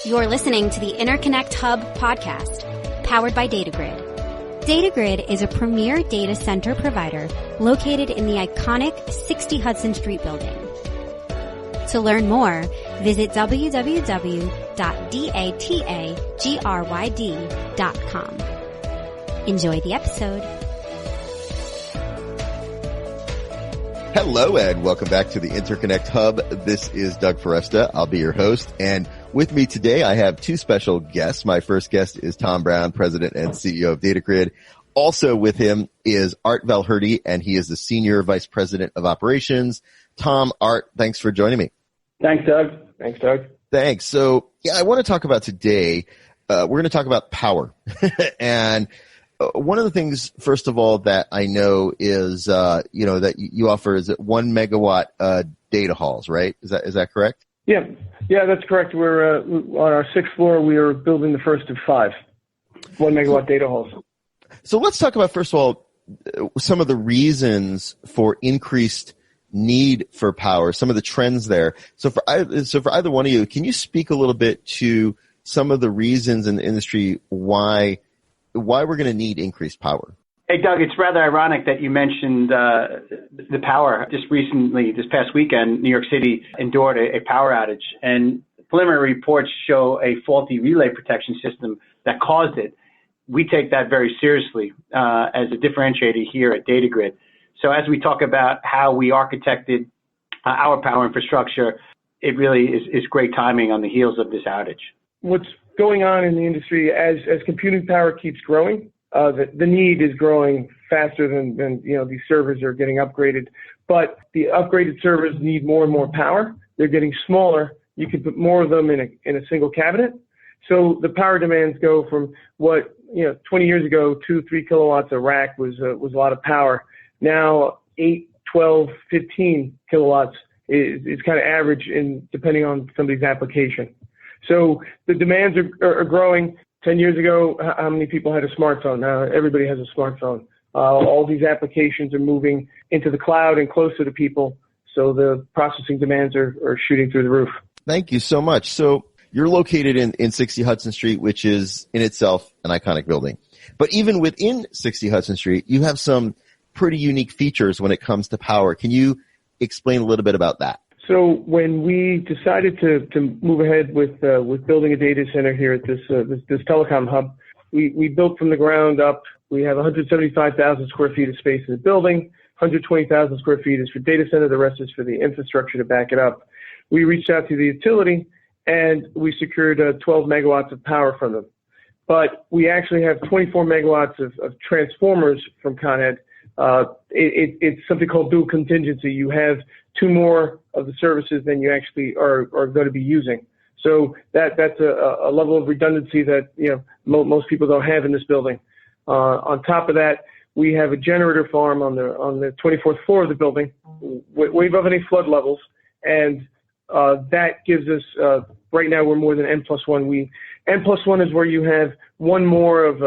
You're listening to the Interconnect Hub podcast, powered by DataGryd. DataGryd is a premier data center provider located in the iconic 60 Hudson Street building. To learn more, visit www.datagryd.com. Enjoy the episode. Hello and welcome back to the Interconnect Hub. This is Doug Foresta. I'll be your host. And with me today, I have two special guests. My first guest is Tom Brown, President and CEO of DataGryd. Also with him is Art Valhuerdi, and he is the Senior Vice President of Operations. Tom, Art, thanks for joining me. Thanks, Doug. Thanks. So, I want to talk about today, we're going to talk about power. And one of the things, first of all, that I know is, that you offer is 1 megawatt data halls, right? Is that correct? Yeah, that's correct. We're on our sixth floor. We are building the first of 5 1 megawatt data halls. So let's talk about, first of all, some of the reasons for increased need for power, some of the trends there. So for either one of you, can you speak a little bit to some of the reasons in the industry why we're going to need increased power? Hey, Doug, it's rather ironic that you mentioned the power. Just recently, this past weekend, New York City endured a power outage, and preliminary reports show a faulty relay protection system that caused it. We take that very seriously as a differentiator here at DataGryd. So as we talk about how we architected our power infrastructure, it really is great timing on the heels of this outage. What's going on in the industry as computing power keeps growing, the need is growing faster than these servers are getting upgraded. But the upgraded servers need more and more power. They're getting smaller. You can put more of them in a single cabinet. So the power demands go from what 20 years ago, 2-3 kilowatts a rack was a lot of power. Now 8, 12, 15 kilowatts is kind of average depending on somebody's application. So the demands are growing. 10 years ago, how many people had a smartphone? Now everybody has a smartphone. All these applications are moving into the cloud and closer to people, so the processing demands are shooting through the roof. Thank you so much. So you're located in 60 Hudson Street, which is in itself an iconic building. But even within 60 Hudson Street, you have some pretty unique features when it comes to power. Can you explain a little bit about that? So when we decided to move ahead with building a data center here at this telecom hub, we built from the ground up. We have 175,000 square feet of space in the building. 120,000 square feet is for data center. The rest is for the infrastructure to back it up. We reached out to the utility and we secured 12 megawatts of power from them. But we actually have 24 megawatts of transformers from Con Ed. It's something called dual contingency. You have 2 more of the services than you actually are going to be using. So that's a level of redundancy that most people don't have in this building. On top of that, we have a generator farm on the 24th floor of the building, way above any flood levels, and that gives us right now we're more than N+1. N+1 is where you have 1 more of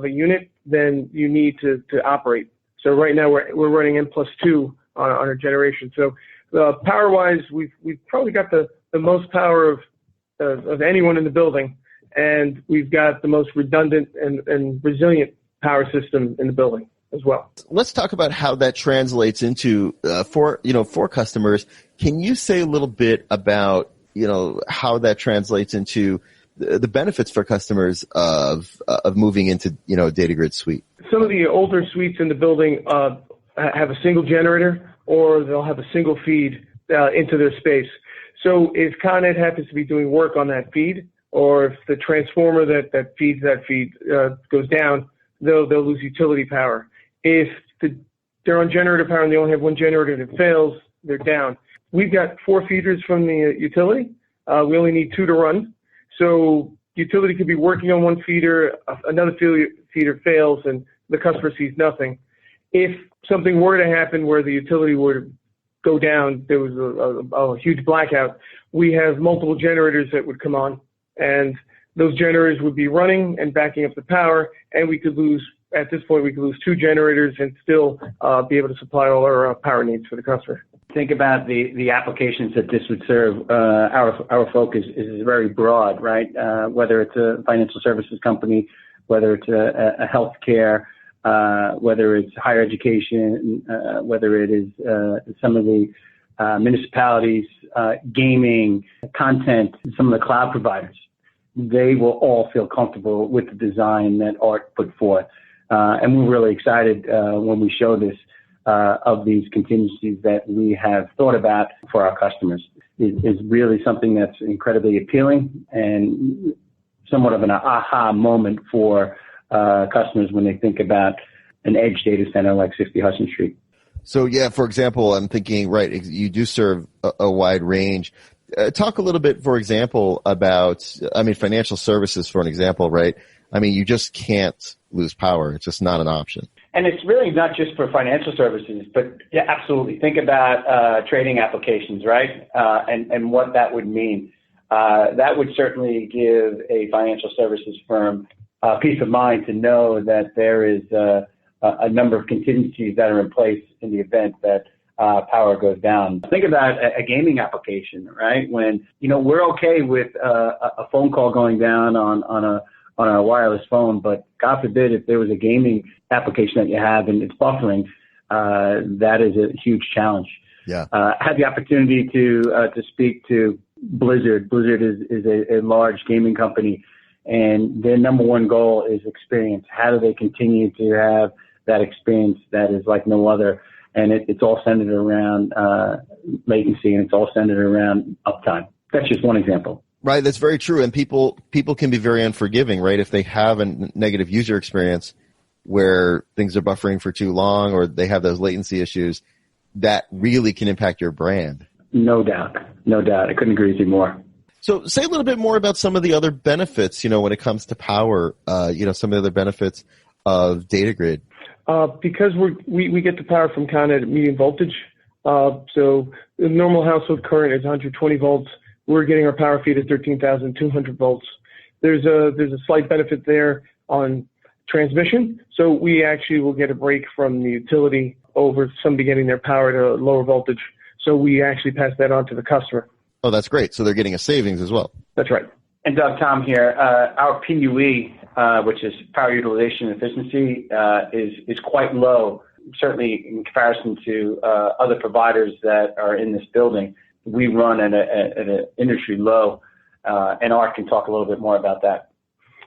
a unit than you need to operate. So right now we're running N+2 on our generation. So power-wise, we've probably got the most power of anyone in the building, and we've got the most redundant and resilient power system in the building as well. Let's talk about how that translates into for customers. Can you say a little bit about how that translates into the benefits for customers of moving into DataGryd suite? Some of the older suites in the building have a single generator, or they'll have a single feed into their space. So if Con Ed happens to be doing work on that feed, or if the transformer that feeds that feed goes down, they'll lose utility power. If they're on generator power and they only have 1 generator and it fails, they're down. We've got 4 feeders from the utility. We only need 2 to run. So utility could be working on 1 feeder, another feeder fails, and the customer sees nothing. If something were to happen where the utility were to go down, there was a huge blackout, we have multiple generators that would come on, and those generators would be running and backing up the power, and at this point, we could lose 2 generators and still be able to supply all our power needs for the customer. Think about the applications that this would serve. Our focus is very broad, right? Whether it's a financial services company, whether it's a healthcare, whether it's higher education, whether it is some of the municipalities, gaming, content, some of the cloud providers. They will all feel comfortable with the design that Art put forth. And we're really excited when we show this of these contingencies that we have thought about for our customers. Is really something that's incredibly appealing and somewhat of an aha moment for customers when they think about an edge data center like 60 Hudson Street. So yeah, for example, I'm thinking, right, you do serve a wide range. Talk a little bit, for example, about, financial services, for an example, right? You just can't lose power. It's just not an option. And it's really not just for financial services, but yeah, absolutely. Think about trading applications, right? And what that would mean. That would certainly give a financial services firm peace of mind to know that there is a number of contingencies that are in place in the event that power goes down. Think about a gaming application, right? When, we're okay with a phone call going down on a wireless phone, but God forbid if there was a gaming application that you have and it's buffering, that is a huge challenge. Yeah. I had the opportunity to speak to Blizzard. Blizzard is a large gaming company, and their number one goal is experience. How do they continue to have that experience that is like no other? And it's all centered around latency, and it's all centered around uptime. That's just one example. Right, that's very true. And people can be very unforgiving, right? If they have a negative user experience where things are buffering for too long or they have those latency issues, that really can impact your brand. No doubt. I couldn't agree with you more. So say a little bit more about some of the other benefits, when it comes to power, some of the other benefits of DataGryd. Because we get the power from Con Ed at medium voltage. So the normal household current is 120 volts. We're getting our power feed at 13,200 volts. There's a slight benefit there on transmission. So we actually will get a break from the utility over somebody getting their power to lower voltage. So we actually pass that on to the customer. Oh, that's great. So they're getting a savings as well. That's right. And Doug, Tom here. Our PUE, which is power utilization efficiency, is quite low, certainly in comparison to other providers that are in this building. We run at an industry low, and Art can talk a little bit more about that.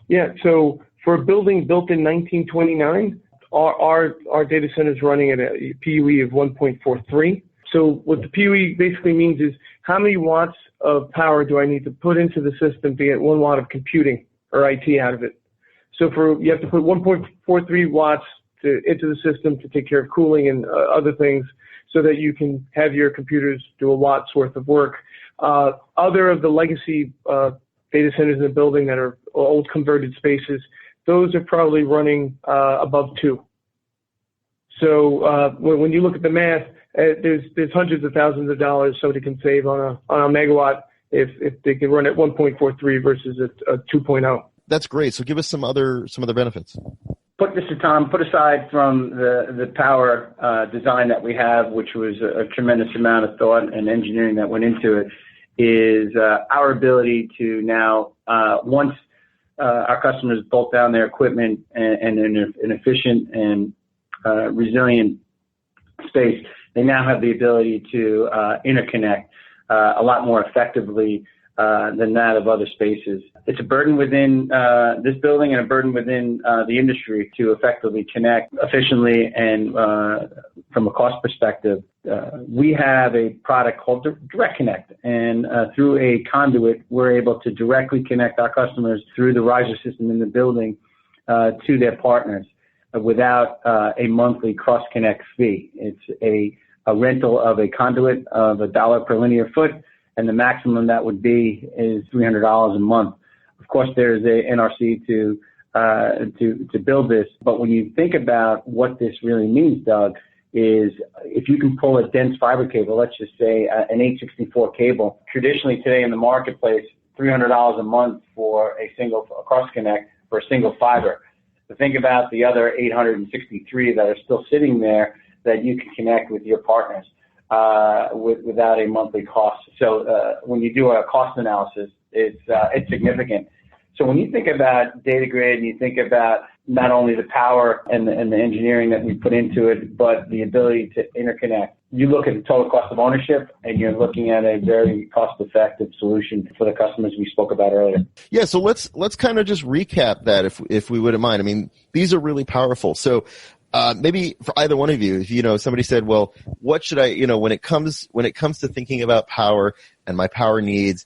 Yeah, so for a building built in 1929, our data center is running at a PUE of 1.43. So what the PUE basically means is how many watts of power do I need to put into the system to get 1 watt of computing or IT out of it? So you have to put 1.43 watts into the system to take care of cooling and other things, so that you can have your computers do a watt's worth of work. Other of the legacy data centers in the building that are old converted spaces, those are probably running above 2. So when you look at the math, there's hundreds of thousands of dollars somebody can save on a megawatt if they can run at 1.43 versus a 2.0. That's great. So give us some other benefits. Mr. Tom, put aside from the power design that we have, which was a tremendous amount of thought and engineering that went into it, is our ability to now, once our customers bolt down their equipment and in an efficient and resilient space, they now have the ability to interconnect a lot more effectively than that of other spaces. It's a burden within this building and a burden within the industry to effectively connect efficiently and from a cost perspective. We have a product called Direct Connect, and through a conduit, we're able to directly connect our customers through the riser system in the building to their partners without a monthly cross-connect fee. It's a rental of a conduit of $1 per linear foot, and the maximum that would be is $300 a month. Of course, there's a NRC to build this, but when you think about what this really means, Doug, is if you can pull a dense fiber cable, let's just say an 864 cable, traditionally today in the marketplace, $300 a month for a single cross connect for a single fiber. But think about the other 863 that are still sitting there that you can connect with your partners. without a monthly cost. So when you do a cost analysis, it's significant. So when you think about DataGryd and you think about not only the power and the engineering that we put into it, but the ability to interconnect, you look at the total cost of ownership and you're looking at a very cost-effective solution for the customers we spoke about earlier. Yeah, so let's kind of just recap that if we wouldn't mind. I mean, these are really powerful. So maybe for either one of you, if somebody said, well, what should I, when it comes to thinking about power and my power needs,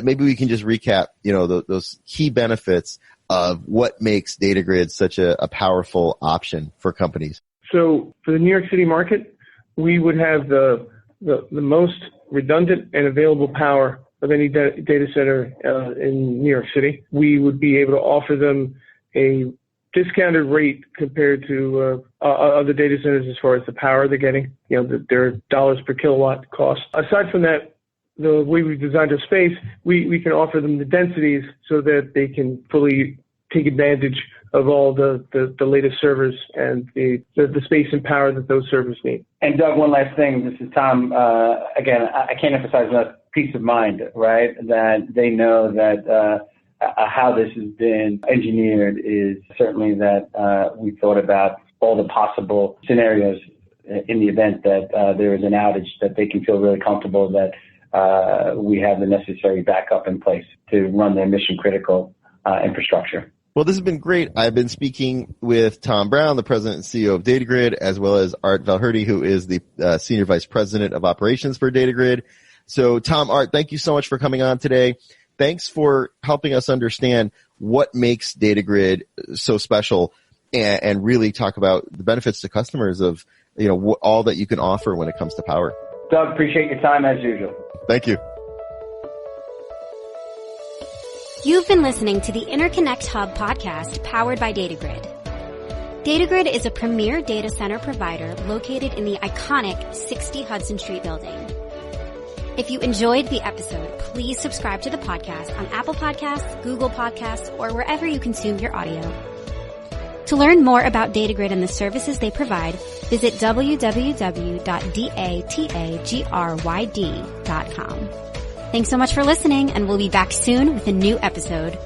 maybe we can just recap, those key benefits of what makes DataGryd such a powerful option for companies. So for the New York City market, we would have the most redundant and available power of any data center in New York City. We would be able to offer them a discounted rate compared to other data centers as far as the power they're getting, their dollars per kilowatt cost. Aside from that, the way we've designed our space, we can offer them the densities so that they can fully take advantage of all the latest servers and the space and power that those servers need. And Doug, one last thing. This is Tom. Again, I can't emphasize enough peace of mind, right? That they know that how this has been engineered is certainly that we thought about all the possible scenarios in the event that there is an outage, that they can feel really comfortable that we have the necessary backup in place to run their mission-critical infrastructure. Well, this has been great. I've been speaking with Tom Brown, the president and CEO of DataGryd, as well as Art Valhuerdi, who is the senior vice president of operations for DataGryd. So, Tom, Art, thank you so much for coming on today. Thanks for helping us understand what makes DataGryd so special and really talk about the benefits to customers of, all that you can offer when it comes to power. Doug, appreciate your time as usual. Thank you. You've been listening to the Interconnect Hub podcast powered by DataGryd. DataGryd is a premier data center provider located in the iconic 60 Hudson Street building. If you enjoyed the episode, please subscribe to the podcast on Apple Podcasts, Google Podcasts, or wherever you consume your audio. To learn more about DataGryd and the services they provide, visit www.datagryd.com. Thanks so much for listening, and we'll be back soon with a new episode.